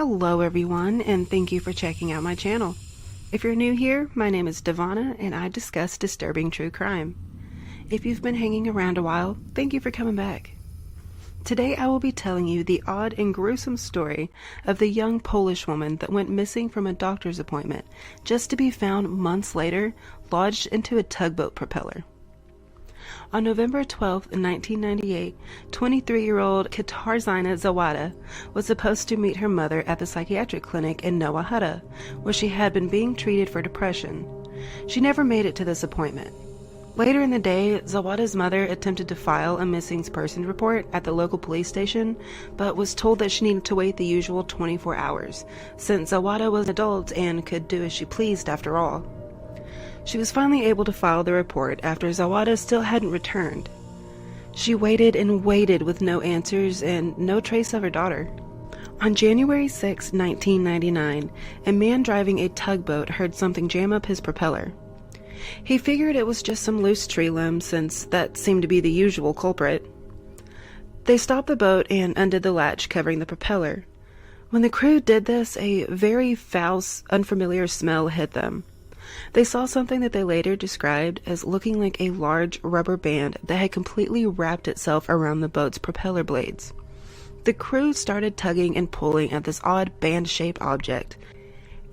Hello everyone, and thank you for checking out my channel. If you're new here, my name is Devana and I discuss disturbing true crime. If you've been hanging around a while, thank you for coming back. Today I will be telling you the odd and gruesome story of the young Polish woman that went missing from a doctor's appointment just to be found months later lodged into a tugboat propeller. On November 12, 1998, 23-year-old Katarzyna Zowada was supposed to meet her mother at the psychiatric clinic in Nowa Huta, where she had been being treated for depression. She never made it to this appointment. Later in the day, Zawada's mother attempted to file a missing persons report at the local police station, but was told that she needed to wait the usual 24 hours, since Zowada was an adult and could do as she pleased after all. She was finally able to file the report after Zowada still hadn't returned. She waited and waited with no answers and no trace of her daughter. On January 6, 1999, a man driving a tugboat heard something jam up his propeller. He figured it was just some loose tree limb, since that seemed to be the usual culprit. They stopped the boat and undid the latch covering the propeller. When the crew did this, a very foul, unfamiliar smell hit them. They saw something that they later described as looking like a large rubber band that had completely wrapped itself around the boat's propeller blades. The crew started tugging and pulling at this odd band-shaped object,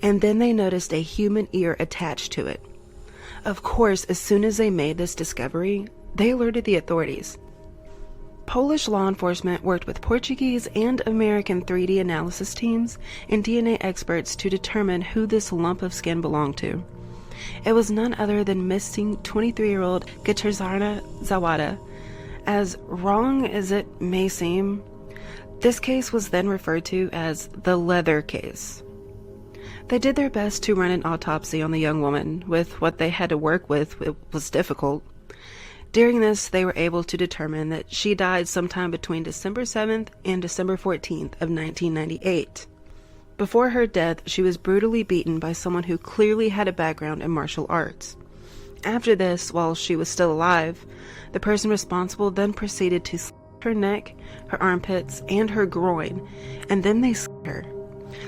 and then they noticed a human ear attached to it. Of course, as soon as they made this discovery, they alerted the authorities. Polish law enforcement worked with Portuguese and American 3D analysis teams and DNA experts to determine who this lump of skin belonged to. It was none other than missing 23-year-old Katarzyna Zowada. As wrong as it may seem, this case was then referred to as the leather case. They did their best to run an autopsy on the young woman. With what they had to work with, it was difficult. During this, they were able to determine that she died sometime between December 7th and December 14th of 1998. Before her death, she was brutally beaten by someone who clearly had a background in martial arts. After this, while she was still alive, the person responsible then proceeded to slit her neck, her armpits, and her groin, and then they slit her.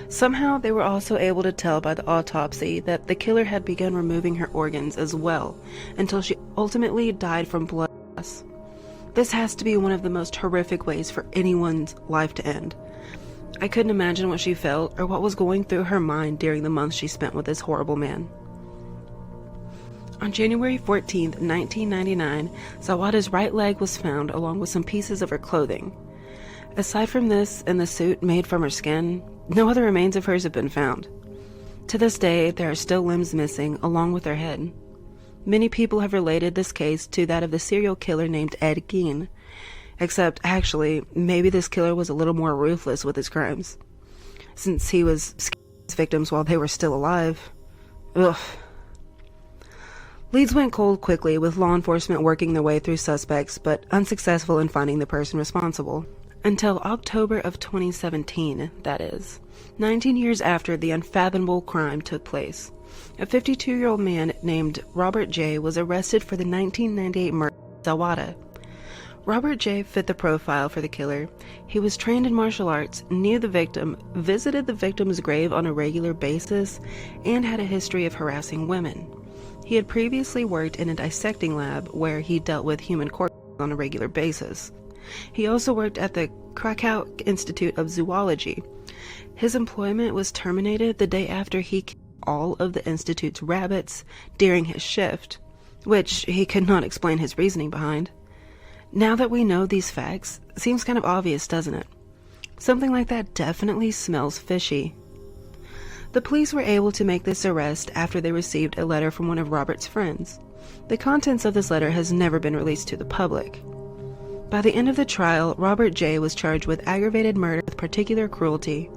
Somehow, they were also able to tell by the autopsy that the killer had begun removing her organs as well, until she ultimately died from blood loss. This has to be one of the most horrific ways for anyone's life to end. I couldn't imagine what she felt or what was going through her mind during the months she spent with this horrible man. On January 14, 1999, Zawada's right leg was found along with some pieces of her clothing. Aside from this and the suit made from her skin, no other remains of hers have been found. To this day, there are still limbs missing along with her head. Many people have related this case to that of the serial killer named Ed Gein. Except, actually, maybe this killer was a little more ruthless with his crimes, since he was scaring his victims while they were still alive. Ugh. Leads went cold quickly, with law enforcement working their way through suspects, but unsuccessful in finding the person responsible. Until October of 2017, that is, 19 years after the unfathomable crime took place. A 52-year-old man named Robert J. was arrested for the 1998 murder of Zowada. Robert J. fit the profile for the killer. He was trained in martial arts, knew the victim, visited the victim's grave on a regular basis, and had a history of harassing women. He had previously worked in a dissecting lab where he dealt with human corpses on a regular basis. He also worked at the Krakow Institute of Zoology. His employment was terminated the day after he killed all of the institute's rabbits during his shift, which he could not explain his reasoning behind. Now that we know these facts, seems kind of obvious, doesn't it? Something like that definitely smells fishy. The police were able to make this arrest after they received a letter from one of Robert's friends. The contents of this letter has never been released to the public. By the end of the trial, Robert J. was charged with aggravated murder with particular cruelty.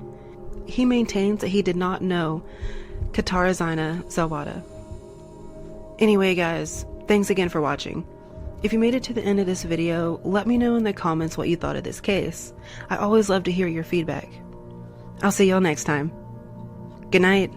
He maintains that he did not know Katarzyna Zowada. Anyway guys, thanks again for watching. If you made it to the end of this video, let me know in the comments what you thought of this case. I always love to hear your feedback. I'll see y'all next time. Good night.